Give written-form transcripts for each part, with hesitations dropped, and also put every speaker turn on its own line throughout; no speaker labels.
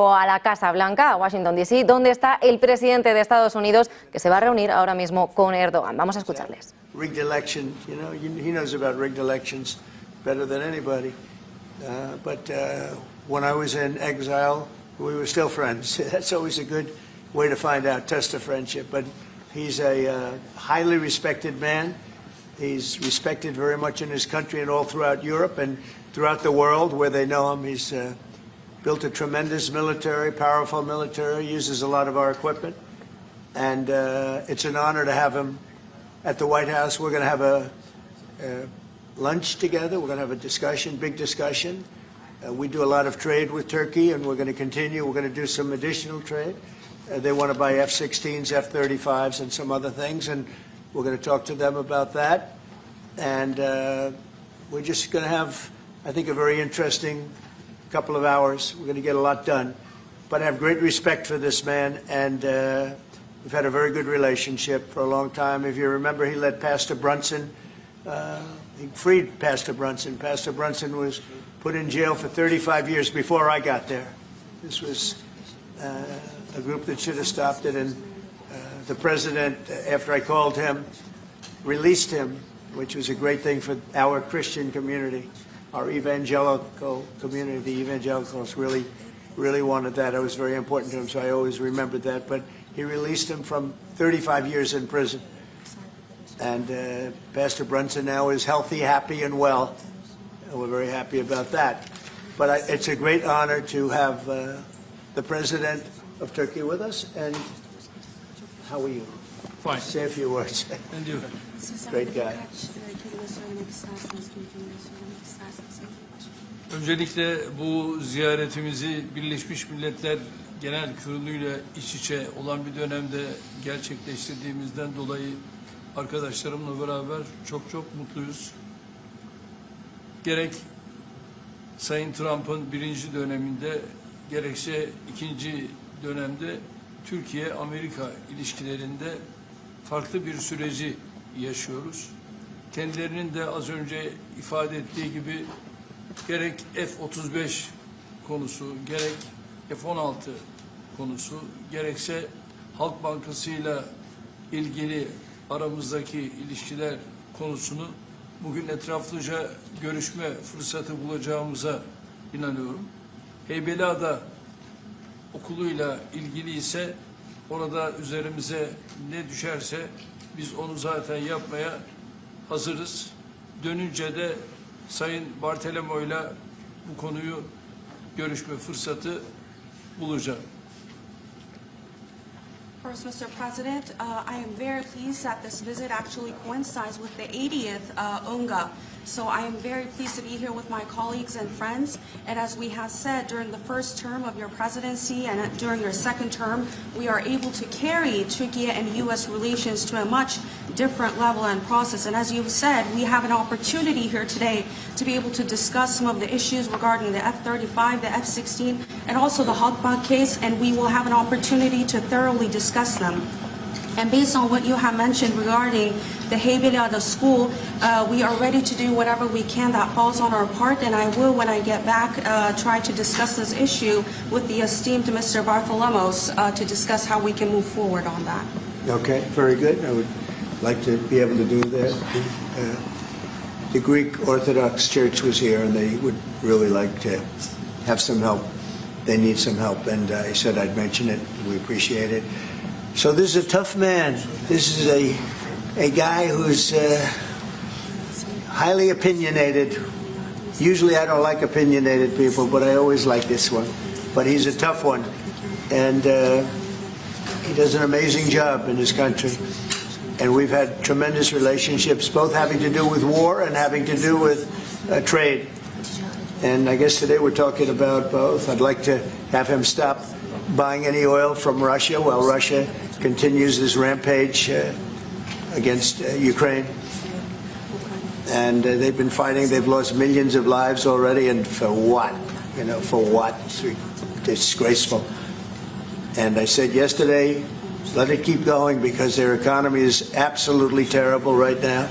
A la Casa Blanca, a Washington DC, donde está el presidente de Estados Unidos, que se va a reunir ahora mismo con Erdogan. Vamos a escucharles.
Rigged election, you know, he knows about rigged elections better than anybody. But when I was in exile, we were still friends. That's always a good way to find out, test a friendship. But he's a highly respected man. He's respected very much in his country and all throughout Europe and throughout the world where they know him. He's built a tremendous military, powerful military, uses a lot of our equipment. And it's an honor to have him at the White House. We're going to have a lunch together. We're going to have a discussion, big discussion. We do a lot of trade with Turkey, and we're going to continue. We're going to do some additional trade. They want to buy F-16s, F-35s, and some other things, and we're going to talk to them about that. And we're just going to have, I think, a very interesting couple of hours. We're going to get a lot done. But I have great respect for this man, and we've had a very good relationship for a long time. If you remember, he led Pastor Brunson. He freed Pastor Brunson. Pastor Brunson was put in jail for 35 years before I got there. This was a group that should have stopped it, and the president, after I called him, released him, which was a great thing for our Christian community. Our evangelical community, the evangelicals really wanted that. It was very important to him, so I always remembered that. But he released him from 35 years in prison. And Pastor Brunson now is healthy, happy, and well. And we're very happy about that. But it's a great honor to have the president of Turkey with us. And how are you?
Fine.
Say a few words.
And you?
Great guy.
Öncelikle bu ziyaretimizi Birleşmiş Milletler Genel Kurulu'yla iç içe olan bir dönemde gerçekleştirdiğimizden dolayı arkadaşlarımla beraber çok mutluyuz. Gerek Sayın Trump'ın birinci döneminde gerekse ikinci dönemde Türkiye-Amerika ilişkilerinde farklı bir süreci yaşıyoruz. Kendilerinin de az önce ifade ettiği gibi gerek F-35 konusu, gerek F-16 konusu, gerekse Halk Bankası'yla ilgili aramızdaki ilişkiler konusunu bugün etraflıca görüşme fırsatı bulacağımıza inanıyorum. Heybeliada okuluyla ilgili ise orada üzerimize ne düşerse biz onu zaten yapmaya hazırız. Dönünce de Sayın Bartolomeo'yla bu konuyu görüşme fırsatı bulacağım.
First, Mr. President, I am very pleased that this visit actually coincides with the 80th UNGA. So I am very pleased to be here with my colleagues and friends. And as we have said, during the first term of your presidency and during your second term, we are able to carry Turkey and U.S. relations to a much different level and process. And as you've said, we have an opportunity here today to be able to discuss some of the issues regarding the F-35, the F-16, and also the Halkbank case, and we will have an opportunity to thoroughly discuss them. And based on what you have mentioned regarding the Heybeliada school, we are ready to do whatever we can that falls on our part, and I will, when I get back, try to discuss this issue with the esteemed Mr. Bartholomos to discuss how we can move forward on that.
Okay, very good. I would like to be able to do that. The Greek Orthodox Church was here, and they would really like to have some help. They need some help, and I said I'd mention it. We appreciate it. So this is a tough man. This is a guy who's highly opinionated. Usually I don't like opinionated people, but I always like this one. But he's a tough one, and he does an amazing job in his country. And we've had tremendous relationships, both having to do with war and having to do with trade. And I guess today we're talking about both. I'd like to have him stop buying any oil from Russia while Russia continues this rampage against Ukraine. And they've been fighting. They've lost millions of lives already. And for what? You know, for what? It's disgraceful. And I said yesterday, let it keep going because their economy is absolutely terrible right now.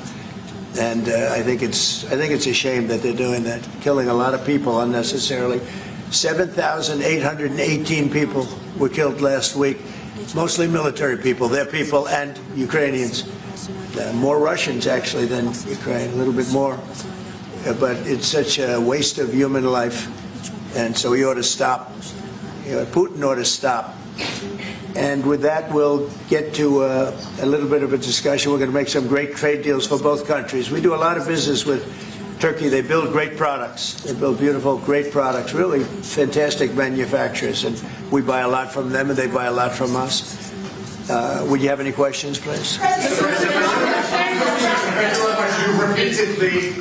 And I think it's a shame that they're doing that, killing a lot of people unnecessarily. 7,818 people were killed last week, mostly military people, their people and Ukrainians. More Russians, actually, than Ukraine, a little bit more. But it's such a waste of human life, and so he ought to stop. Putin ought to stop. And with that, we'll get to a little bit of a discussion. We're going to make some great trade deals for both countries. We do a lot of business with Turkey. They build great products. They build beautiful, great products, really fantastic manufacturers. And we buy a lot from them, and they buy a lot from us. Would you have any questions, please?
You repeatedly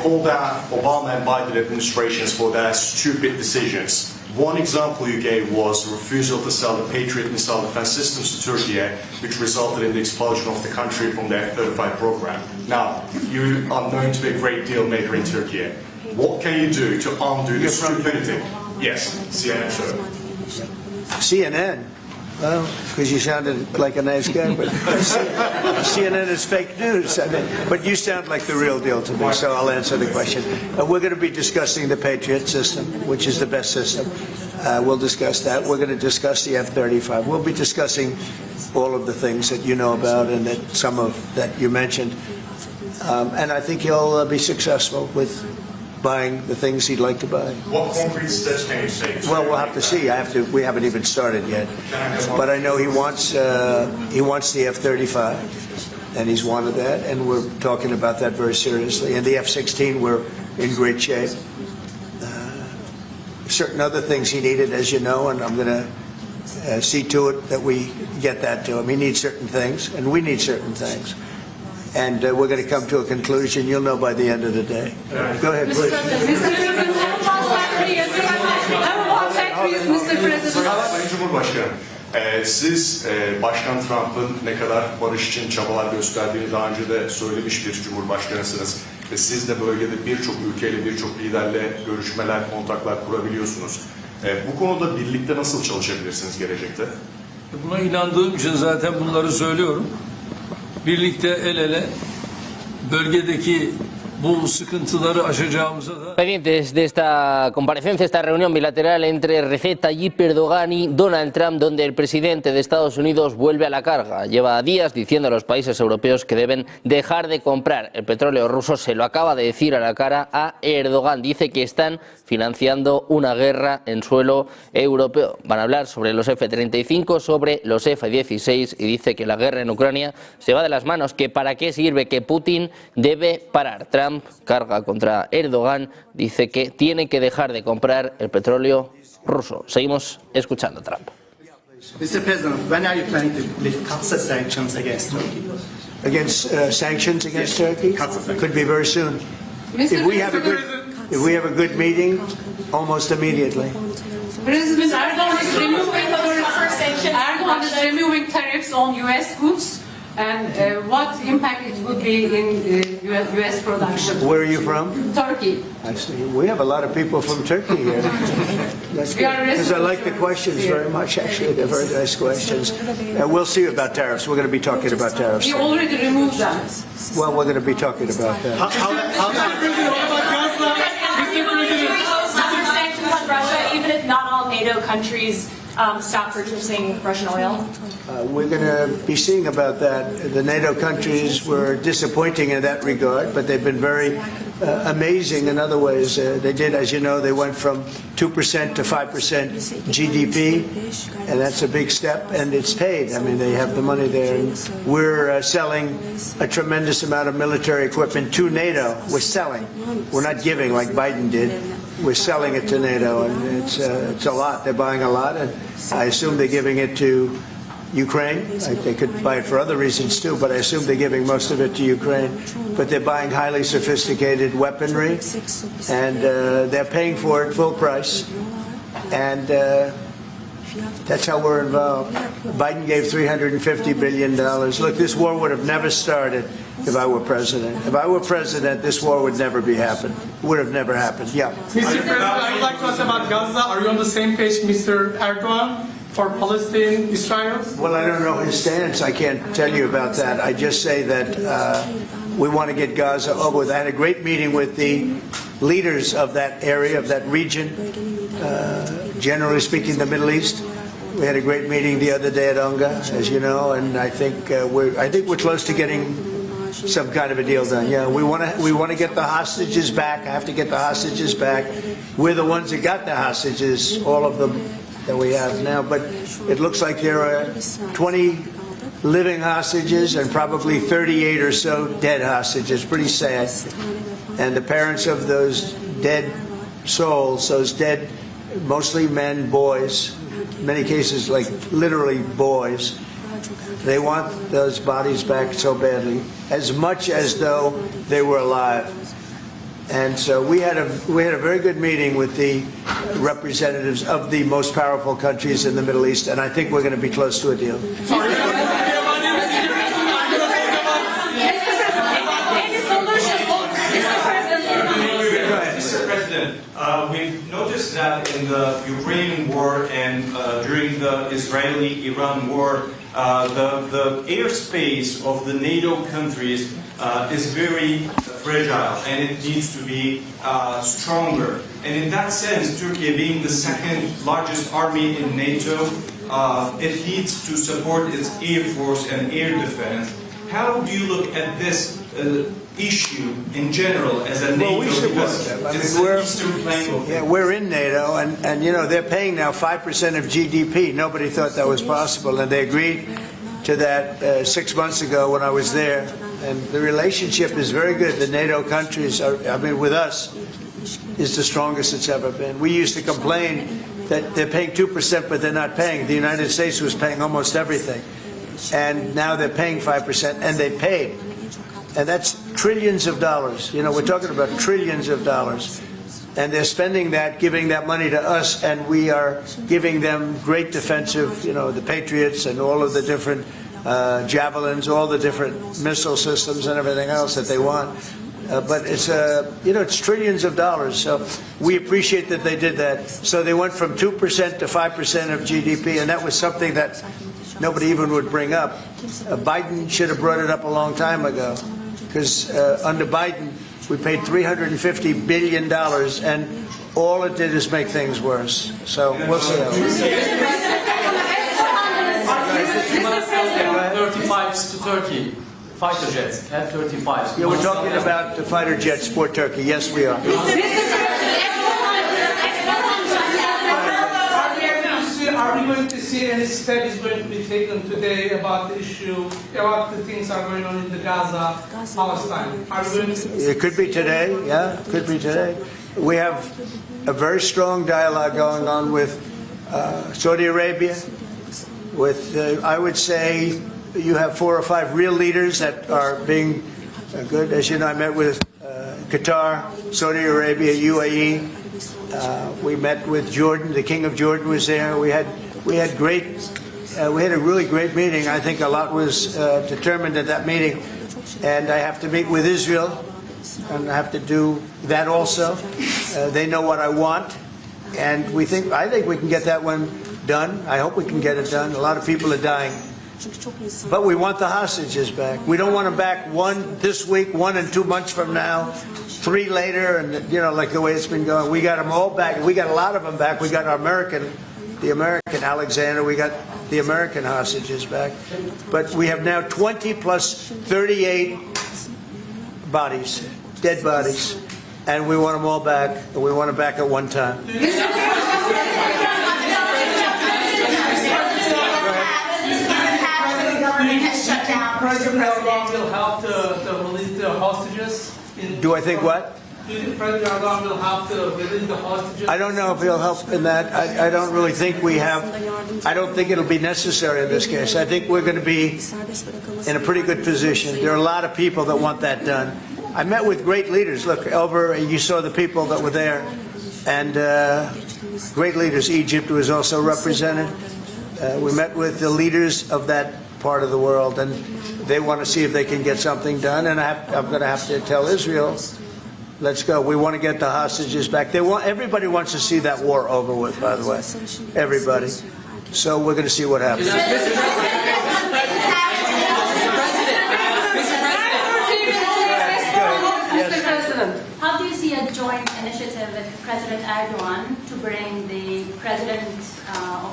called out Obama and Biden administrations for their stupid decisions. One example you gave was the refusal to sell the Patriot missile defense systems to Turkey, which resulted in the expulsion of the country from the F-35 program. Now, you are known to be a great deal maker in Turkey. What can you do to undo this stupidity? Yes, CNN, sir.
CNN? Well, because you sounded like a nice guy, but CNN is fake news. I mean, but you sound like the real deal to me, so I'll answer the question. We're going to be discussing the Patriot system, which is the best system. We'll discuss that. We're going to discuss the F-35. We'll be discussing all of the things that you know about and that some of that you mentioned. And I think he'll be successful with buying the things he'd like to buy.
What concrete steps can you take?
Well, we'll have to see. We haven't even started yet. But I know he wants the F-35, and he's wanted that, and we're talking about that very seriously. And the F-16, we're in great shape. Certain other things he needed, as you know, and I'm going to see to it that we get that to him. He needs certain things, and we need certain things. And we're going to come to a conclusion. You'll know by the end of the day. Go ahead, please.
Sayın Cumhurbaşkanı, siz Başkan Trump'ın ne kadar barış için çabalar gösterdiğini daha önce de söylemiş bir cumhurbaşkanısınız. Ve siz de bölgede birçok ülkeyle, birçok liderle görüşmeler, kontaklar kurabiliyorsunuz. Bu konuda birlikte nasıl çalışabilirsiniz gelecekte?
Buna inandığım için zaten bunları söylüyorum. Birlikte el ele bölgedeki bu sıkıntıları aşacağımıza da...
Pendientes de esta comparecencia, esta reunión bilateral entre Recep Tayyip Erdogan y Donald Trump, donde el presidente de Estados Unidos vuelve a la carga. Lleva días diciendo a los países europeos que deben dejar de comprar el petróleo ruso. Se lo acaba de decir a la cara a Erdogan. Dice que están financiando una guerra en suelo europeo. Van a hablar sobre los F-35, sobre los F-16 y dice que la guerra en Ucrania se va de las manos, que para qué sirve, que Putin debe parar. Trump carga contra Erdogan, dice que tiene que dejar de comprar el petróleo ruso. Seguimos escuchando a Trump.
Mr. President, when are you planning to lift sanctions against Turkey?
Sanctions against Turkey? Could be very soon. If we have a good meeting, almost immediately.
President Erdogan is removing tariffs on U.S. goods. And what impact it would be in U.S. production?
Where are you from?
Turkey.
I see. We have a lot of people from Turkey here. That's good. Because I like the questions very much, actually. They're very nice questions. We'll see about tariffs. We're going to be talking about tariffs.
We already removed them.
Well, we're going to be talking about that.
Sanctions on Russia, even if not all NATO countries stop purchasing Russian oil?
We're going to be seeing about that. The NATO countries were disappointing in that regard, but they've been very amazing in other ways. They did, as you know, they went from 2% to 5% GDP, and that's a big step, and it's paid. I mean, they have the money there. And we're selling a tremendous amount of military equipment to NATO. We're selling. We're not giving like Biden did. We're selling it to NATO, and it's a lot. They're buying a lot, and I assume they're giving it to Ukraine. They could buy it for other reasons too, but I assume they're giving most of it to Ukraine. But they're buying highly sophisticated weaponry, and they're paying for it full price. And that's how we're involved. Biden gave $350 billion. Look, this war would have never started if I were president. If I were president, this war would never be happened. Would have never happened. Yeah.
Mr. President, I would like to ask about Gaza. Are you on the same page, Mr. Erdogan, for Palestine, Israel?
Well, I don't know his stance. I can't tell you about that. I just say that we want to get Gaza over with. I had a great meeting with the leaders of that area, of that region, generally speaking, the Middle East. We had a great meeting the other day at UNGA, as you know, and I think we're close to getting some kind of a deal done. Yeah, we want to get the hostages back. I have to get the hostages back. We're the ones that got the hostages, all of them that we have now. But it looks like there are 20 living hostages and probably 38 or so dead hostages. Pretty sad. And the parents of those dead souls, those dead, mostly men, boys, in many cases like literally boys, they want those bodies back so badly, as much as though they were alive. And so we had a very good meeting with the representatives of the most powerful countries in the Middle East, and I think we're going to be close to a deal.
Mr. President, we've noticed that in the Ukrainian war and during the Israeli-Iran war, the airspace of the NATO countries is very fragile and it needs to be stronger. And in that sense, Turkey being the second largest army in NATO, it needs to support its air force and air defense. How do you look at this issue in general as a NATO?
Well, we support them. I mean, we're in NATO, and you know they're paying now 5% of GDP. Nobody thought that was possible, and they agreed to that 6 months ago when I was there. And the relationship is very good. The NATO countries, with us, is the strongest it's ever been. We used to complain that they're paying 2%, but they're not paying. The United States was paying almost everything, and now they're paying 5%, and they paid. And that's trillions of dollars. You know, we're talking about trillions of dollars. And they're spending that, giving that money to us, and we are giving them great defensive, you know, the Patriots and all of the different javelins, all the different missile systems and everything else that they want. But it's, it's trillions of dollars. So we appreciate that they did that. So they went from 2% to 5% of GDP, and that was something that nobody even would bring up. Biden should have brought it up a long time ago, because under Biden, we paid $350 billion, and all it did is make things worse. So we'll see how it goes.
35s to Turkey, fighter jets, F-35s.
Yeah, we're talking about the fighter jets for Turkey. Yes, we are.
Are we going to see any steps going to be taken today about the issue, about the things that are going on in the Gaza, Palestine? Are we going to...
It could be today, yeah, it could be today. We have a very strong dialogue going on with Saudi Arabia, with, I would say, you have 4 or 5 real leaders that are being good. As you know, I met with Qatar, Saudi Arabia, UAE. We met with Jordan. The King of Jordan was there. We had a really great meeting. I think a lot was determined at that meeting, and I have to meet with Israel, and I have to do that also. They know what I want, and I think we can get that one done. I hope we can get it done. A lot of people are dying, but we want the hostages back. We don't want them back 1 this week, 1 and 2 months from now, 3 later, and you know, like the way it's been going. We got them all back. We got a lot of them back. We got the American Alexander. We got the American hostages back. But we have now 20 plus 38 bodies, dead bodies, and we want them all back. And we want them back at one time.
President Erdogan will help to release the hostages?
Do I think what?
Do you think President Erdogan will help to release the hostages?
I don't know if he'll help in that. I don't really think we have. I don't think it'll be necessary in this case. I think we're going to be in a pretty good position. There are a lot of people that want that done. I met with great leaders. Look, you saw the people that were there, and great leaders. Egypt was also represented. We met with the leaders of that part of the world, and they want to see if they can get something done. And I'm going to have to tell Israel, let's go. We want to get the hostages back. Everybody wants to see that war over with, by the way. Everybody. So we're going to see what happens.
Mr. President, how do you see a joint initiative with President Erdogan to bring the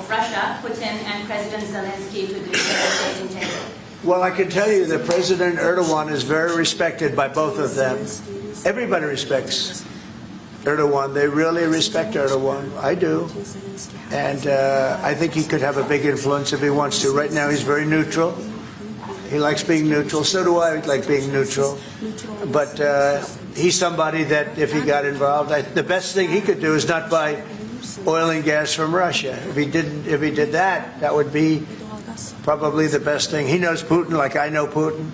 Russia, Putin, and President Zelensky to the negotiating table?
Well, I can tell you that President Erdogan is very respected by both of them. Everybody respects Erdogan. They really respect Erdogan. I do. And I think he could have a big influence if he wants to. Right now, he's very neutral. He likes being neutral. So do I like being neutral. But he's somebody that, if he got involved, the best thing he could do is not buy oil and gas from Russia. If he did that, that would be probably the best thing. He knows Putin like I know Putin.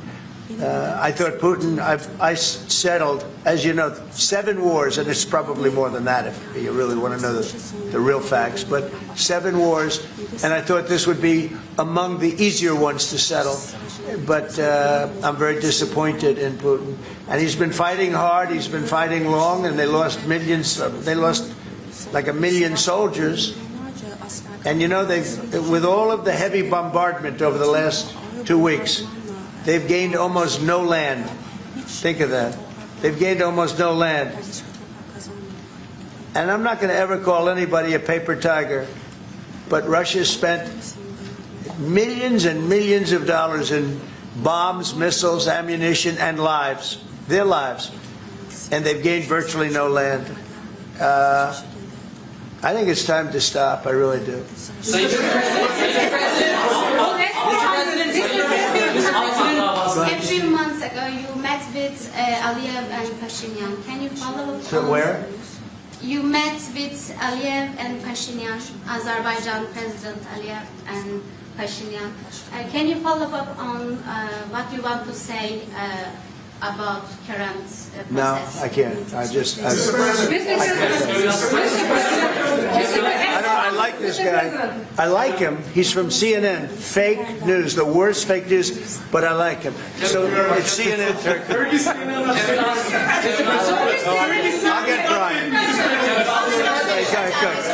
I thought Putin, I settled, as you know, 7 wars, and it's probably more than that if you really want to know the real facts, but 7 wars, and I thought this would be among the easier ones to settle. But I'm very disappointed in Putin. And he's been fighting hard, he's been fighting long, and they lost millions, they lost like 1 million soldiers. And you know, with all of the heavy bombardment over the last 2 weeks, they've gained almost no land. Think of that. They've gained almost no land. And I'm not going to ever call anybody a paper tiger, but Russia spent millions and millions of dollars in bombs, missiles, ammunition, and lives, their lives. And they've gained virtually no land. I think it's time to stop. I really do.
A few months ago, you met with Aliyev and Pashinyan. Can you follow up?
So where?
You met with Aliyev and Pashinyan, Azerbaijan President Aliyev and Pashinyan. Can you follow up on what you want to say about current process?
No, I can't. I like this guy. I like him. He's from CNN. Fake news, the worst fake news, but I like him. So it's CNN Turkey. I'll get Brian.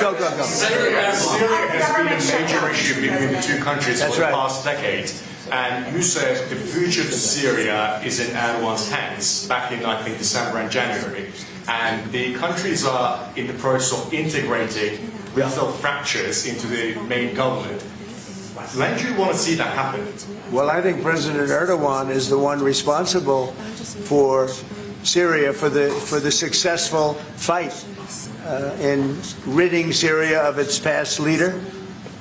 Go.
Syria has been a major issue between the 2 countries for the past decade. And you said the future to Syria is in Erdogan's hands back in, I think, December and January. And the countries are in the process of integrating little fractures into the main government. When do you want to see that happen?
Well, I think President Erdogan is the one responsible for Syria, for the successful fight in ridding Syria of its past leader.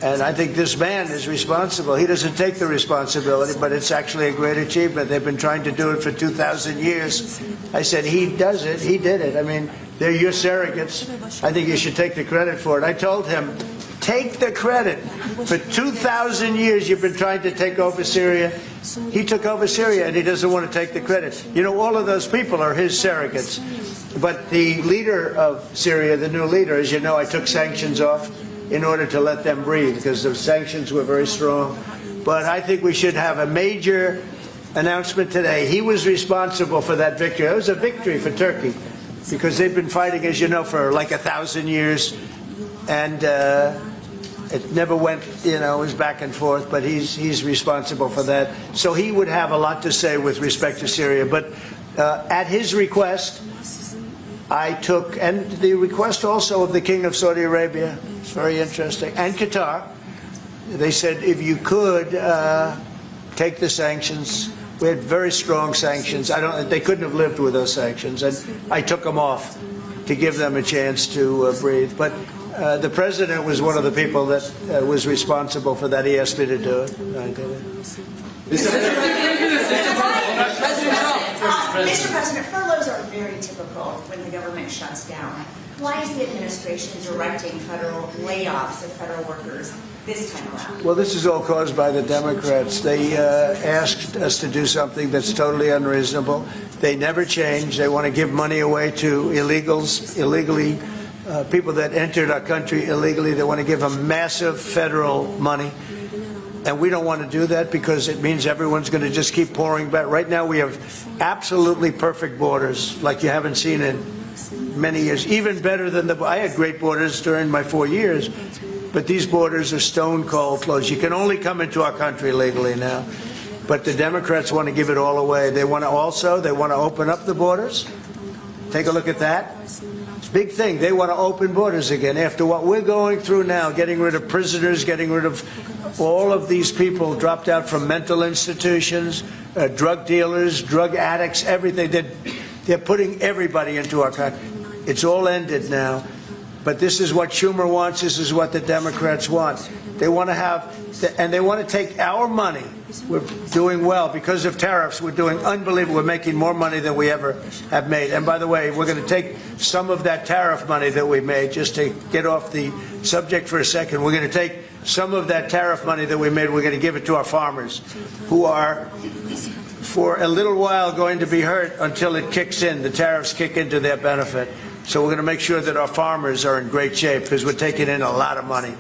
And I think this man is responsible. He doesn't take the responsibility, but it's actually a great achievement. They've been trying to do it for 2,000 years. I said, he does it. He did it. I mean, they're your surrogates. I think you should take the credit for it. I told him, take the credit. For 2,000 years, you've been trying to take over Syria. He took over Syria, and he doesn't want to take the credit. You know, all of those people are his surrogates. But the leader of Syria, the new leader, as you know, I took sanctions off in order to let them breathe, because the sanctions were very strong. But I think we should have a major announcement today. He was responsible for that victory. It was a victory for Turkey, because they've been fighting, as you know, for like 1,000 years, and it never went, you know, it was back and forth, but he's responsible for that. So he would have a lot to say with respect to Syria. But at his request, I took, and the request also of the King of Saudi Arabia, it's very interesting, and Qatar, they said if you could take the sanctions. We had very strong sanctions. They couldn't have lived with those sanctions, and I took them off to give them a chance to breathe. But the president was one of the people that was responsible for that. He asked me to do it, and I did it.
Mr. President, furloughs are very typical when the government shuts down. Why is the administration directing federal layoffs of federal workers this time around?
Well, this is all caused by the Democrats. They asked us to do something that's totally unreasonable. They never change. They want to give money away to illegally, people that entered our country illegally. They want to give them massive federal money. And we don't want to do that because it means everyone's going to just keep pouring back. Right now we have absolutely perfect borders like you haven't seen in many years. Even better than I had great borders during my 4 years, but these borders are stone cold closed. You can only come into our country legally now. But the Democrats want to give it all away. They want to open up the borders. Take a look at that. Big thing. They want to open borders again after what we're going through now, getting rid of prisoners, getting rid of all of these people dropped out from mental institutions, drug dealers, drug addicts, everything. They're putting everybody into our country. It's all ended now. But this is what Schumer wants. This is what the Democrats want. They want to have, and they want to take our money. We're doing well because of tariffs. We're doing unbelievable. We're making more money than we ever have made. And by the way, we're going to take some of that tariff money that we made, just to get off the subject for a second. We're going to take some of that tariff money that we made. We're going to give it to our farmers, who are, for a little while, going to be hurt until it kicks in. The tariffs kick into their benefit. So we're going to make sure that our farmers are in great shape because we're taking in a lot of money.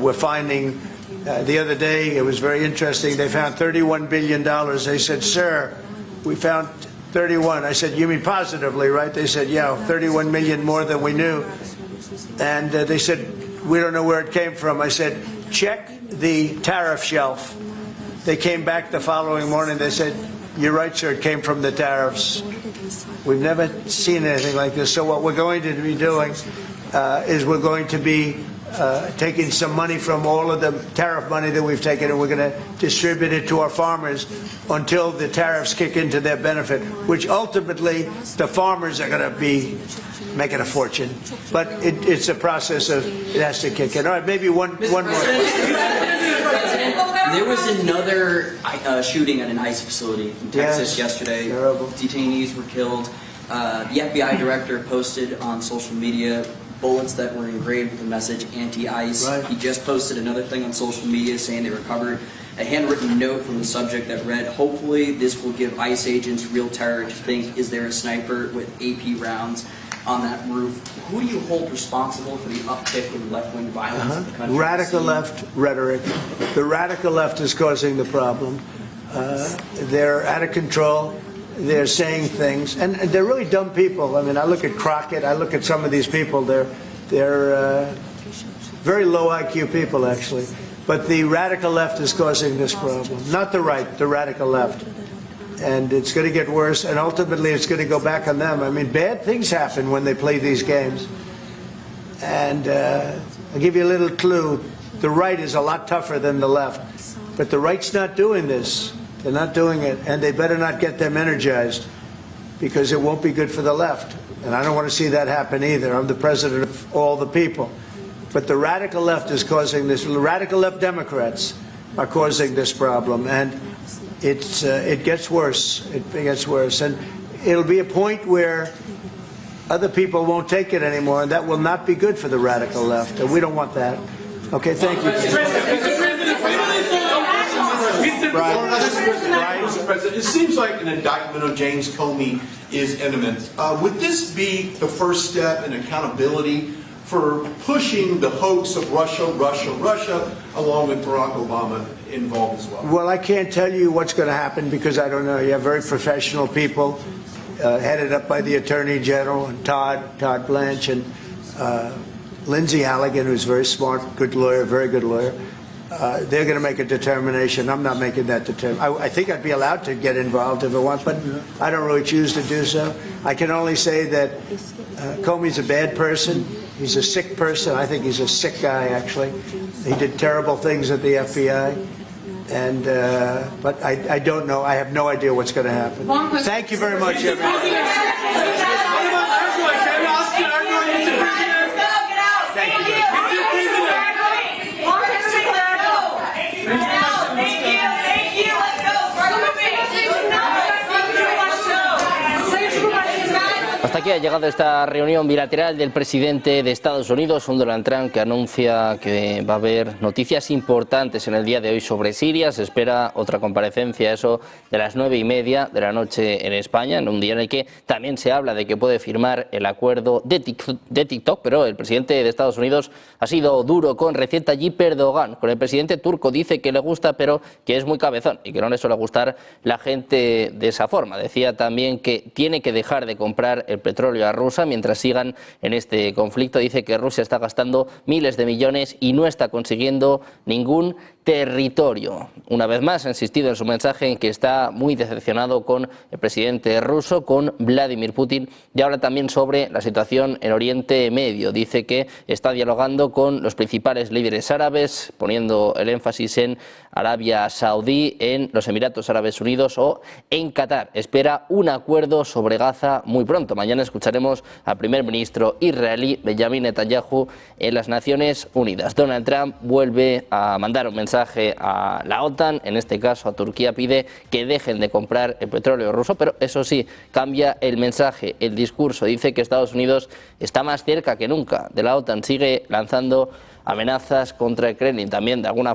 We're finding, the other day, it was very interesting, they found $31 billion. They said, sir, we found 31. I said, you mean positively, right? They said, yeah, 31 million more than we knew. And they said, we don't know where it came from. I said, check the tariff shelf. They came back the following morning. They said, you're right, sir, it came from the tariffs. We've never seen anything like this. So what we're going to be doing is we're going to be taking some money from all of the tariff money that we've taken, and we're going to distribute it to our farmers until the tariffs kick into their benefit, which ultimately the farmers are going to be making a fortune. But it's a process of, it has to kick in. All right, maybe one more question.
There was another shooting at an ICE facility in Texas yesterday.
Terrible.
Detainees were killed. The FBI director posted on social media bullets that were engraved with the message anti-ICE.
Right.
He just posted another thing on social media saying they recovered a handwritten note from the subject that read, hopefully this will give ICE agents real terror to think, is there a sniper with AP rounds on that roof? Who do you hold responsible for the uptick in left-wing violence in the country?
Radical left rhetoric. The radical left is causing the problem. They're out of control. They're saying things, and they're really dumb people. I mean, I look at Crockett. I look at some of these people. They're very low IQ people, actually. But the radical left is causing this problem, not the right. The radical left. And it's going to get worse, and ultimately it's going to go back on them. I mean, bad things happen when they play these games. And I'll give you a little clue. The right is a lot tougher than the left. But the right's not doing this. They're not doing it, and they better not get them energized, because it won't be good for the left. And I don't want to see that happen either. I'm the president of all the people. But the radical left is causing this. The radical left Democrats are causing this problem. And it gets worse. It gets worse, and it'll be a point where other people won't take it anymore, and that will not be good for the radical left, and we don't want that. Okay, thank you.
Mr. President, it seems like an indictment of James Comey is imminent. Would this be the first step in accountability for pushing the hoax of Russia, along with Barack Obama involved as well?
Well, I can't tell you what's going to happen because I don't know. You have very professional people headed up by the Attorney General and Todd Blanche and Lindsay Halligan, who's very smart, good lawyer, very good lawyer. They're going to make a determination. I'm not making that determination. I think I'd be allowed to get involved if I want, but I don't really choose to do so. I can only say that Comey's a bad person. He's a sick person. I think he's a sick guy, actually. He did terrible things at the FBI. And but I don't know. I have no idea what's going to happen. Thank you very much, everybody. Thank you.
Hasta aquí ha llegado esta reunión bilateral del presidente de Estados Unidos, un Donald Trump que anuncia que va a haber noticias importantes en el día de hoy sobre Siria. Se espera otra comparecencia, eso de las 9:30 de la noche en España, en un día en el que también se habla de que puede firmar el acuerdo de TikTok, pero el presidente de Estados Unidos ha sido duro con Recep Tayyip Erdogan. Con el presidente turco dice que le gusta, pero que es muy cabezón y que no le suele gustar la gente de esa forma. Decía también que tiene que dejar de comprar el petróleo a Rusia mientras sigan en este conflicto. Dice que Rusia está gastando miles de millones y no está consiguiendo ningún territorio. Una vez más ha insistido en su mensaje en que está muy decepcionado con el presidente ruso, con Vladimir Putin, y ahora también sobre la situación en Oriente Medio. Dice que está dialogando con los principales líderes árabes, poniendo el énfasis en Arabia Saudí, en los Emiratos Árabes Unidos o en Qatar. Espera un acuerdo sobre Gaza muy pronto. Mañana escucharemos al primer ministro israelí Benjamin Netanyahu en las Naciones Unidas. Donald Trump vuelve a mandar un mensaje a la OTAN, en este caso a Turquía, pide que dejen de comprar el petróleo ruso, pero eso sí, cambia el mensaje, el discurso. Dice que Estados Unidos está más cerca que nunca de la OTAN, sigue lanzando amenazas contra el Kremlin, también de alguna forma